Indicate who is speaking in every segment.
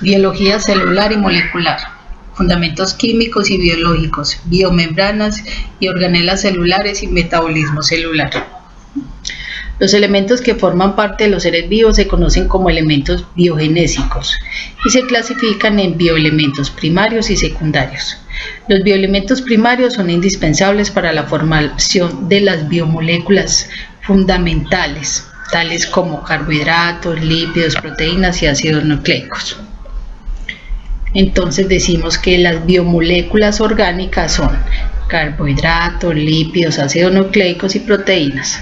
Speaker 1: Biología celular y molecular, fundamentos químicos y biológicos, biomembranas y organelas celulares y metabolismo celular. Los elementos que forman parte de los seres vivos se conocen como elementos biogenésicos y se clasifican en bioelementos primarios y secundarios. Los bioelementos primarios son indispensables para la formación de las biomoléculas fundamentales, tales como carbohidratos, lípidos, proteínas y ácidos nucleicos. Entonces decimos que las biomoléculas orgánicas son carbohidratos, lípidos, ácidos nucleicos y proteínas.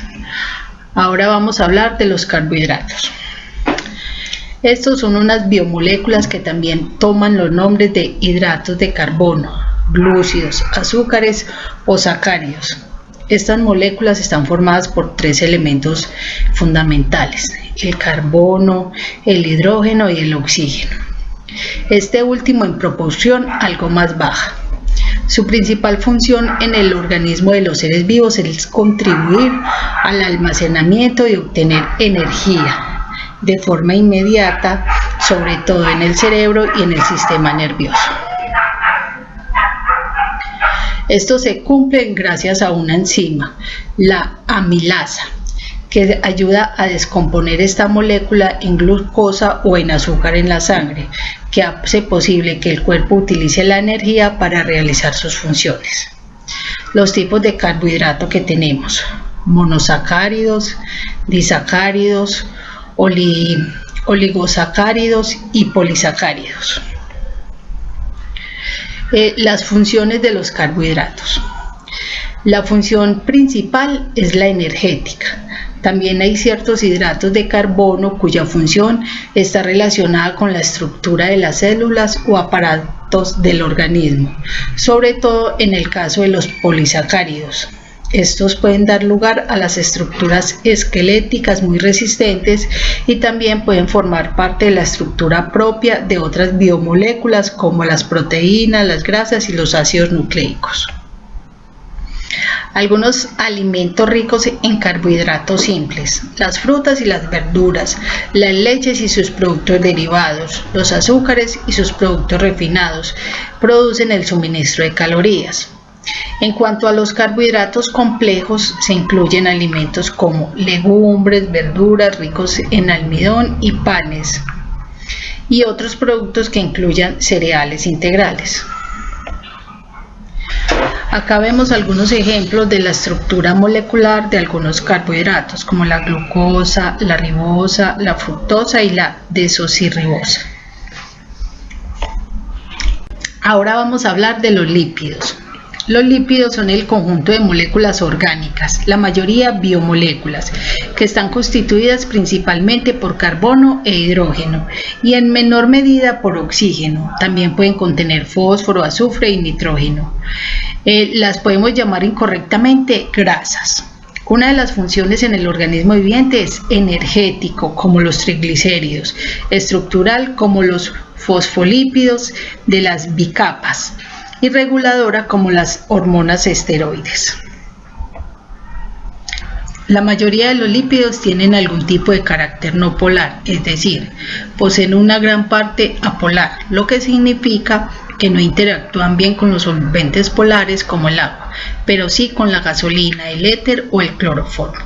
Speaker 1: Ahora vamos a hablar de los carbohidratos. Estos son unas biomoléculas que también toman los nombres de hidratos de carbono, glúcidos, azúcares o sacáridos. Estas moléculas están formadas por tres elementos fundamentales: el carbono, el hidrógeno y el oxígeno. Este último en proporción algo más baja. Su principal función en el organismo de los seres vivos es contribuir al almacenamiento y obtener energía de forma inmediata, sobre todo en el cerebro y en el sistema nervioso. Esto se cumple gracias a una enzima, la amilasa, que ayuda a descomponer esta molécula en glucosa o en azúcar en la sangre, que hace posible que el cuerpo utilice la energía para realizar sus funciones. Los tipos de carbohidrato que tenemos: monosacáridos, disacáridos, oligosacáridos y polisacáridos. Las funciones de los carbohidratos. La función principal es la energética. También hay ciertos hidratos de carbono cuya función está relacionada con la estructura de las células o aparatos del organismo, sobre todo en el caso de los polisacáridos. Estos pueden dar lugar a las estructuras esqueléticas muy resistentes y también pueden formar parte de la estructura propia de otras biomoléculas como las proteínas, las grasas y los ácidos nucleicos. Algunos alimentos ricos en carbohidratos simples: las frutas y las verduras, las leches y sus productos derivados, los azúcares y sus productos refinados, producen el suministro de calorías. En cuanto a los carbohidratos complejos, se incluyen alimentos como legumbres, verduras ricos en almidón y panes, y otros productos que incluyan cereales integrales. Acá vemos algunos ejemplos de la estructura molecular de algunos carbohidratos, como la glucosa, la ribosa, la fructosa y la desoxirribosa. Ahora vamos a hablar de los lípidos. Los lípidos son el conjunto de moléculas orgánicas, la mayoría biomoléculas, que están constituidas principalmente por carbono e hidrógeno y en menor medida por oxígeno. También pueden contener fósforo, azufre y nitrógeno. Las podemos llamar incorrectamente grasas. Una de las funciones en el organismo viviente es energético, como los triglicéridos, estructural, como los fosfolípidos de las bicapas, y reguladora, como las hormonas esteroides. La mayoría de los lípidos tienen algún tipo de carácter no polar, es decir, poseen una gran parte apolar, lo que significa que no interactúan bien con los solventes polares como el agua, pero sí con la gasolina, el éter o el cloroformo.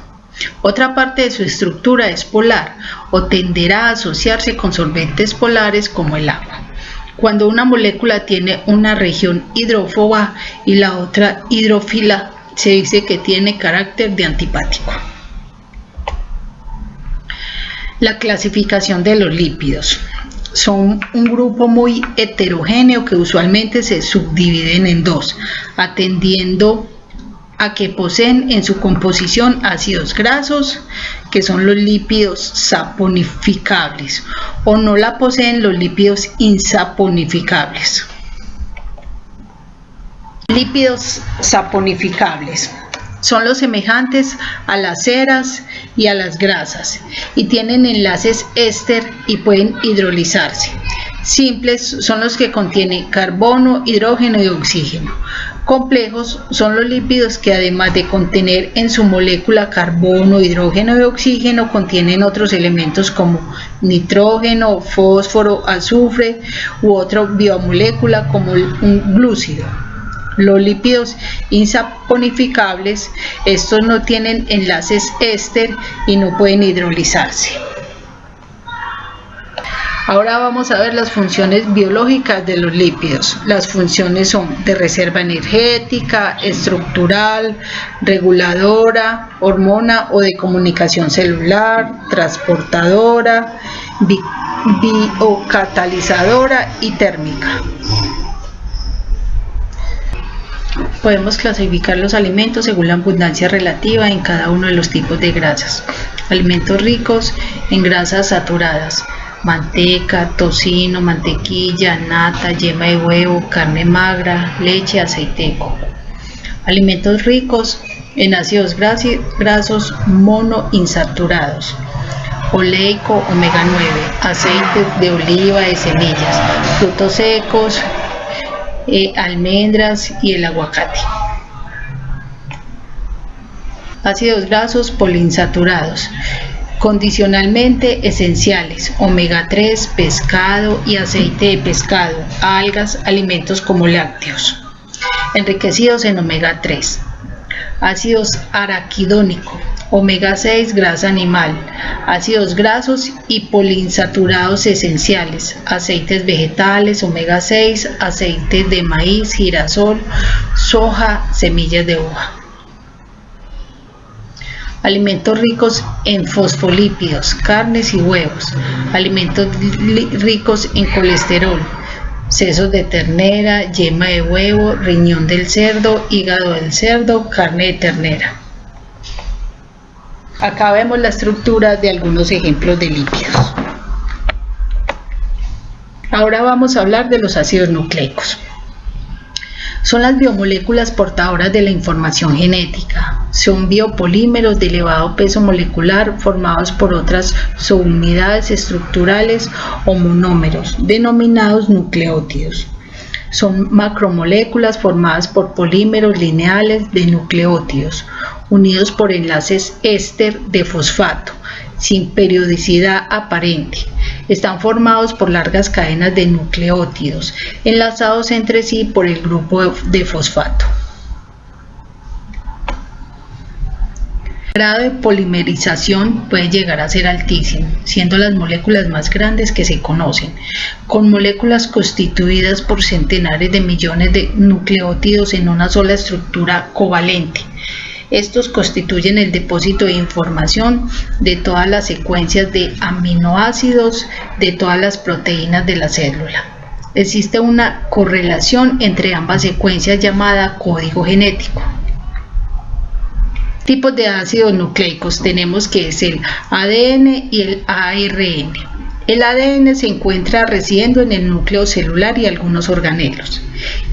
Speaker 1: Otra parte de su estructura es polar o tenderá a asociarse con solventes polares como el agua. Cuando una molécula tiene una región hidrófoba y la otra hidrófila, se dice que tiene carácter de antipático. La clasificación de los lípidos. Son un grupo muy heterogéneo que usualmente se subdividen en dos, atendiendo a que poseen en su composición ácidos grasos, que son los lípidos saponificables, o no la poseen los lípidos insaponificables. Lípidos saponificables son los semejantes a las ceras y a las grasas y tienen enlaces éster y pueden hidrolizarse. Simples son los que contienen carbono, hidrógeno y oxígeno. complejos son los lípidos que, además de contener en su molécula carbono, hidrógeno y oxígeno, contienen otros elementos como nitrógeno, fósforo, azufre u otra biomolécula como un glúcido. Los lípidos insaponificables, estos no tienen enlaces éster y no pueden hidrolizarse. Ahora vamos a ver las funciones biológicas de los lípidos. Las funciones son de reserva energética, estructural, reguladora, hormona o de comunicación celular, transportadora, biocatalizadora y térmica. Podemos clasificar los alimentos según la abundancia relativa en cada uno de los tipos de grasas. Alimentos ricos en grasas saturadas: manteca, tocino, mantequilla, nata, yema de huevo, carne magra, leche, aceite de coco. Alimentos ricos en ácidos grasos monoinsaturados: oleico, omega 9, aceites de oliva, de semillas, frutos secos, almendras y el aguacate. Ácidos grasos poliinsaturados condicionalmente esenciales: omega 3, pescado y aceite de pescado, algas, alimentos como lácteos, enriquecidos en omega 3. Ácidos araquidónico, omega 6, grasa animal, ácidos grasos y poliinsaturados esenciales, aceites vegetales, omega 6, aceites de maíz, girasol, soja, semillas de uva. Alimentos ricos en fosfolípidos, carnes y huevos. Alimentos ricos en colesterol: sesos de ternera, yema de huevo, riñón del cerdo, hígado del cerdo, carne de ternera. Acá vemos la estructura de algunos ejemplos de lípidos. Ahora vamos a hablar de los ácidos nucleicos. Son las biomoléculas portadoras de la información genética. Son biopolímeros de elevado peso molecular formados por otras subunidades estructurales o monómeros, denominados nucleótidos. Son macromoléculas formadas por polímeros lineales de nucleótidos, unidos por enlaces éster de fosfato, sin periodicidad aparente. Están formados por largas cadenas de nucleótidos, enlazados entre sí por el grupo de fosfato. El grado de polimerización puede llegar a ser altísimo, siendo las moléculas más grandes que se conocen, con moléculas constituidas por centenares de millones de nucleótidos en una sola estructura covalente. Estos constituyen el depósito de información de todas las secuencias de aminoácidos de todas las proteínas de la célula. Existe una correlación entre ambas secuencias llamada código genético. Tipos de ácidos nucleicos tenemos, que es el ADN y el ARN. El ADN se encuentra residiendo en el núcleo celular y algunos organelos,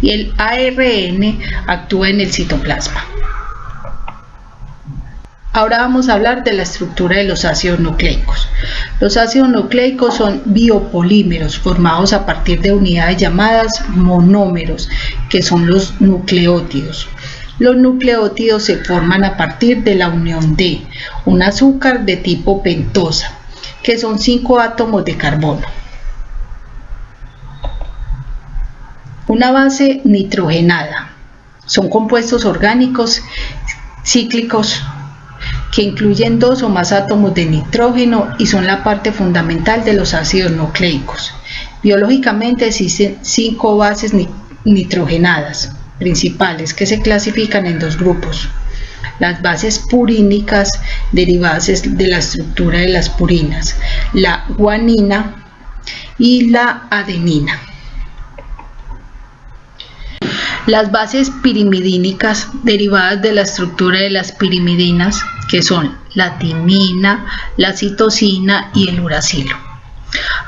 Speaker 1: y el ARN actúa en el citoplasma. Ahora vamos a hablar de la estructura de los ácidos nucleicos. Los ácidos nucleicos son biopolímeros formados a partir de unidades llamadas monómeros, que son los nucleótidos. Los nucleótidos se forman a partir de la unión de un azúcar de tipo pentosa, que son 5 átomos de carbono, una base nitrogenada. Son compuestos orgánicos cíclicos que incluyen 2 o más átomos de nitrógeno y son la parte fundamental de los ácidos nucleicos. Biológicamente existen 5 bases nitrogenadas principales que se clasifican en 2 grupos: las bases purínicas, derivadas de la estructura de las purinas, la guanina y la adenina. Las bases pirimidínicas, derivadas de la estructura de las pirimidinas, que son la timina, la citosina y el uracilo.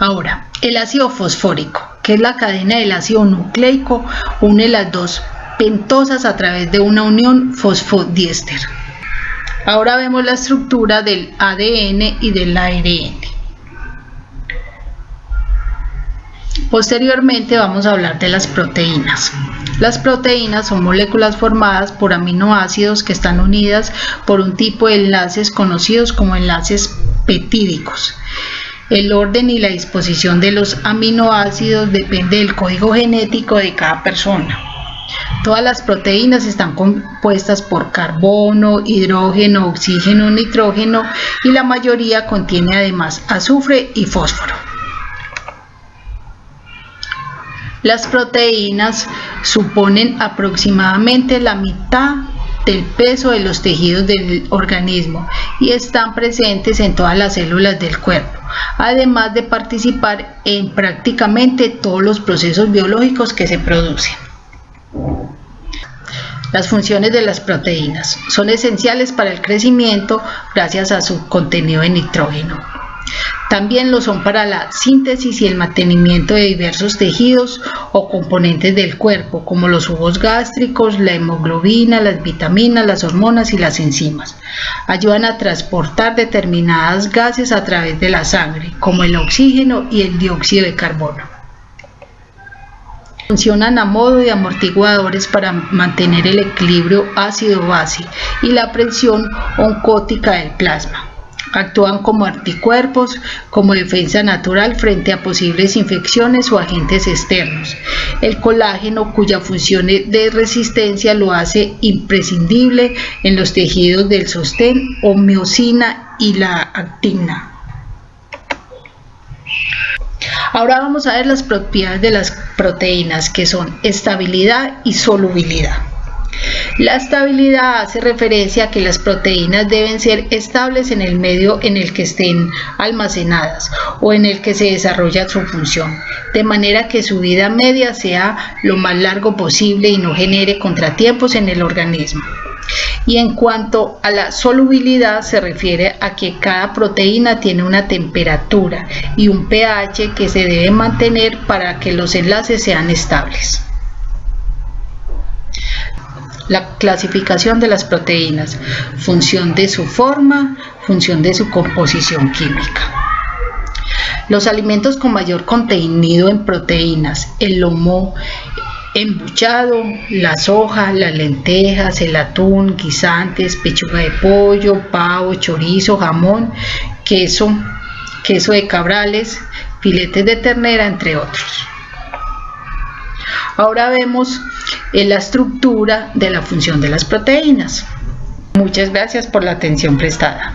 Speaker 1: Ahora, el ácido fosfórico, que es la cadena del ácido nucleico, une las 2 pentosas a través de una unión fosfodiéster. Ahora vemos la estructura del ADN y del ARN. Posteriormente vamos a hablar de las proteínas. Las proteínas son moléculas formadas por aminoácidos que están unidas por un tipo de enlaces conocidos como enlaces peptídicos. El orden y la disposición de los aminoácidos depende del código genético de cada persona. Todas las proteínas están compuestas por carbono, hidrógeno, oxígeno, nitrógeno y la mayoría contiene además azufre y fósforo. Las proteínas suponen aproximadamente la mitad del peso de los tejidos del organismo y están presentes en todas las células del cuerpo, además de participar en prácticamente todos los procesos biológicos que se producen. Las funciones de las proteínas son esenciales para el crecimiento gracias a su contenido de nitrógeno. También lo son para la síntesis y el mantenimiento de diversos tejidos o componentes del cuerpo, como los jugos gástricos, la hemoglobina, las vitaminas, las hormonas y las enzimas. Ayudan a transportar determinados gases a través de la sangre, como el oxígeno y el dióxido de carbono. Funcionan a modo de amortiguadores para mantener el equilibrio ácido-base y la presión oncótica del plasma. Actúan como anticuerpos, como defensa natural frente a posibles infecciones o agentes externos. El colágeno, cuya función de resistencia lo hace imprescindible en los tejidos del sostén, o miosina y la actina. Ahora vamos a ver las propiedades de las proteínas, que son estabilidad y solubilidad. La estabilidad hace referencia a que las proteínas deben ser estables en el medio en el que estén almacenadas o en el que se desarrolla su función, de manera que su vida media sea lo más largo posible y no genere contratiempos en el organismo. Y en cuanto a la solubilidad, se refiere a que cada proteína tiene una temperatura y un pH que se debe mantener para que los enlaces sean estables. La clasificación de las proteínas: función de su forma, función de su composición química. Los alimentos con mayor contenido en proteínas: el lomo embuchado, la soja, las lentejas, el atún, guisantes, pechuga de pollo, pavo, chorizo, jamón, queso de cabrales, filetes de ternera, entre otros. Ahora vemos la estructura de la función de las proteínas. Muchas gracias por la atención prestada.